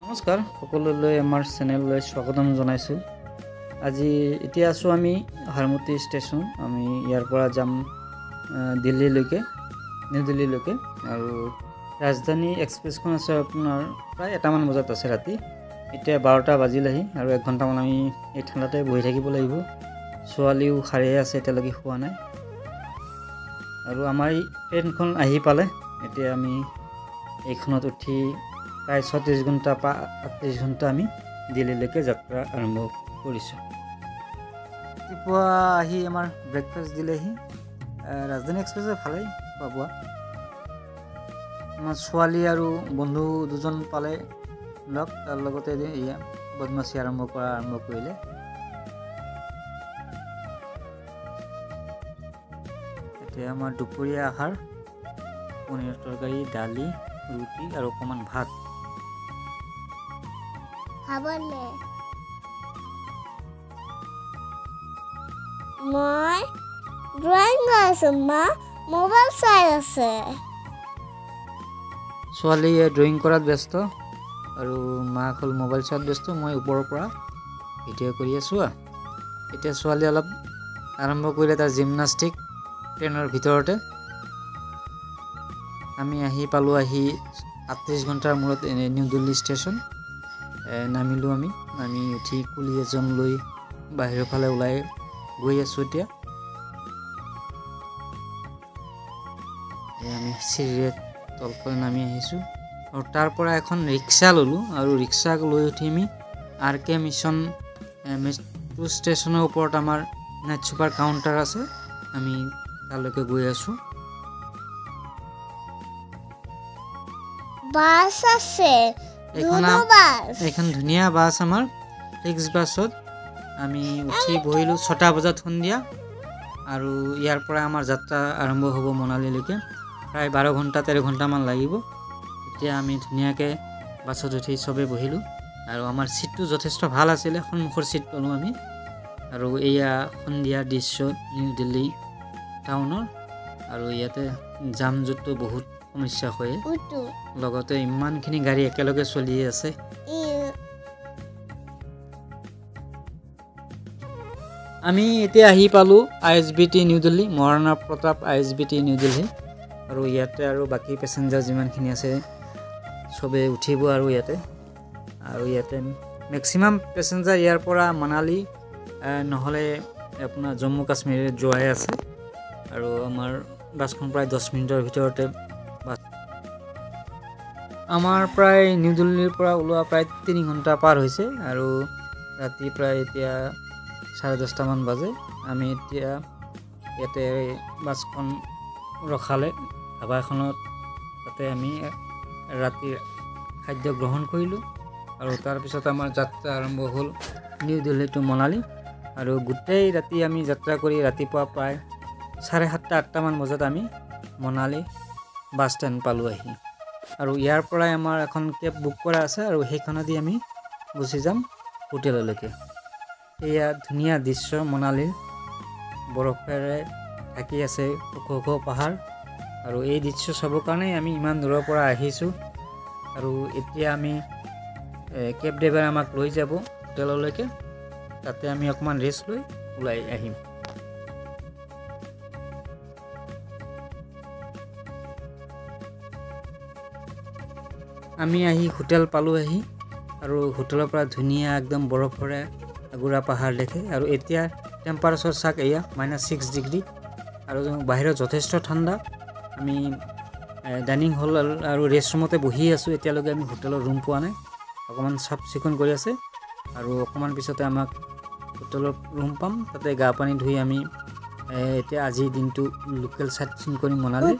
নমস্কাৰ সকলোলৈ আমাৰ চেনেললৈ স্বাগতম জনাইছোঁ। আজি এতিয়া আছোঁ আমি হাৰমতি ষ্টেচন। আমি ইয়াৰ পৰা যাম দিল্লীলৈকে, নিউ দিল্লীলৈকে। আৰু ৰাজধানী এক্সপ্ৰেছখন আছে আপোনাৰ প্ৰায় 1মান বজাত আছে ৰাতি। এতিয়া 12টা বাজিলেহি আৰু 1 ঘণ্টামান আমি এই ঠাণ্ডাতে বহি থাকিব লাগিব। ছোৱালীও সাৰে আছে, এতিয়ালৈকে শোৱা নাই। আৰু আমাৰ এই ট্ৰেইনখন আহি পালে। এতিয়া আমি এইখনত উঠি প্ৰায় 36 ঘণ্টা বা 38 ঘণ্টা আমি দিল্লীলৈকে যাত্ৰা আৰম্ভ কৰিছোঁ। ৰাতিপুৱা আহি আমাৰ ব্ৰেকফাষ্ট দিলেহি। ৰাজধানী এক্সপ্ৰেছৰ ভালেই খোৱা বোৱা। আমাৰ ছোৱালী আৰু বন্ধু দুজন পালে লগ, তাৰ লগতে এয়া বদমাচি আৰম্ভ কৰিলে। এতিয়া আমাৰ দুপৰীয়া আহাৰ পনীৰ তৰকাৰী, দালি, ৰুটি আৰু অকণমান ভাত। মই ড্ৰয়িং কৰি আছো, মা মোবাইল চাই আছে। ছোৱালীয়ে ড্ৰয়িং কৰাত ব্যস্ত আৰু মাক হ'ল মোবাইল চোৱাত ব্যস্ত। মই ওপৰৰ পৰা ভিডিঅ' কৰি আছোঁ। এতিয়া ছোৱালী অলপ আৰম্ভ কৰিলে তাৰ জিমনাষ্টিক ট্ৰেইনৰ ভিতৰতে। আমি আহি পালোঁ, 38 ঘণ্টাৰ মূৰত নিউ দিল্লী ষ্টেচন নামিলোঁ। আমি উঠি কুলি এজন লৈ বাহিৰৰ ফালে ওলাই গৈ আছোঁ। এতিয়া আমি চিৰিৰে তলফালে নামি আহিছোঁ আৰু তাৰ পৰা এখন ৰিক্সা ল'লোঁ আৰু ৰিক্সাক লৈ উঠি আমি RK মিছন মেট্ৰ' ষ্টেচনৰ ওপৰত আমাৰ নাইট ছুপাৰ কাউণ্টাৰ আছে, আমি তালৈকে গৈ আছোঁ। বাছ আছে, এইখন ধুনীয়া বাছ, আমাৰ ফিক্স বাছত আমি উঠি বহিলোঁ 6টা বজাত সন্ধিয়া। আৰু ইয়াৰ পৰা আমাৰ যাত্ৰা আৰম্ভ হ'ব মনালীলৈকে। প্ৰায় 12 ঘণ্টা 13 ঘণ্টামান লাগিব। এতিয়া আমি ধুনীয়াকৈ বাছত উঠি চবেই বহিলোঁ আৰু আমাৰ ছিটটো যথেষ্ট ভাল আছিলে, সন্মুখৰ ছিট পালোঁ আমি। আৰু এয়া সন্ধিয়াৰ দৃশ্য নিউ দিল্লী টাউনৰ। আৰু ইয়াতে জাম জঁটটো বহুত সমস্যা হয়, লগতে ইমানখিনি গাড়ী একেলগে চলি আছে। আমি এতিয়া আহি পালোঁ ISBT new Delhi, Maharana Pratap ISBT new Delhi. আৰু ইয়াতে আৰু বাকী পেচেঞ্জাৰ যিমানখিনি আছে চবেই উঠিব আৰু ইয়াতে মেক্সিমাম পেচেঞ্জাৰ ইয়াৰ পৰা মানালী নহ'লে আপোনাৰ জম্মু কাশ্মীৰ যোৱাই আছে। আৰু আমাৰ বাছখন প্ৰায় 10 মিনিটৰ ভিতৰতে বাছ। আমাৰ প্ৰায় নিউ দিল্লীৰ পৰা ওলোৱা প্ৰায় 3 ঘণ্টা পাৰ হৈছে আৰু ৰাতি প্ৰায় এতিয়া 10:30মান বাজে। আমি এতিয়া ইয়াতে বাছখন ৰখালে ধাবা এখনত, তাতে আমি ৰাতিৰ খাদ্য গ্ৰহণ কৰিলোঁ। আৰু তাৰপিছত আমাৰ যাত্ৰা আৰম্ভ হ'ল নিউ দিল্লী টু মনালী। আৰু গোটেই ৰাতি আমি যাত্ৰা কৰি ৰাতিপুৱা প্ৰায় 7:30-8টামান বজাত আমি মনালী বাছ ষ্টেণ্ড পালোঁ আহি। আৰু ইয়াৰ পৰাই আমাৰ এখন কেব বুক কৰা আছে আৰু সেইখনেদি আমি গুচি যাম হোটেললৈকে। এয়া ধুনীয়া দৃশ্য, মনালীৰ বৰফেৰে ঢাকি আছে ওখ ওখ পাহাৰ। আৰু এই দৃশ্য চাবৰ কাৰণেই আমি ইমান দূৰৰ পৰা আহিছোঁ। আৰু এতিয়া আমি কেব ড্ৰাইভাৰে আমাক লৈ যাব হোটেললৈকে, তাতে আমি অকণমান ৰেষ্ট লৈ ওলাই আহিম। আমি আহি হোটেল পালোঁ আৰু হোটেলৰ পৰা ধুনীয়া একদম বৰফেৰে আগুৰা পাহাৰ দেখে। আৰু এতিয়া টেম্পাৰেচাৰ চাওক, এয়া -6 ডিগ্ৰী আৰু বাহিৰত যথেষ্ট ঠাণ্ডা। আমি ডাইনিং হল আৰু ৰেষ্ট ৰুমতে বহি আছোঁ। এতিয়ালৈকে আমি হোটেলৰ ৰুম পোৱা নাই, অকণমান চাফ চিকুণ কৰি আছে। আৰু অকণমান পিছতে আমাক হোটেলৰ ৰুম পাম, তাতে গা পানী ধুই আমি এতিয়া আজিৰ দিনটো লোকেল চাইট চিন কৰিম মনালী।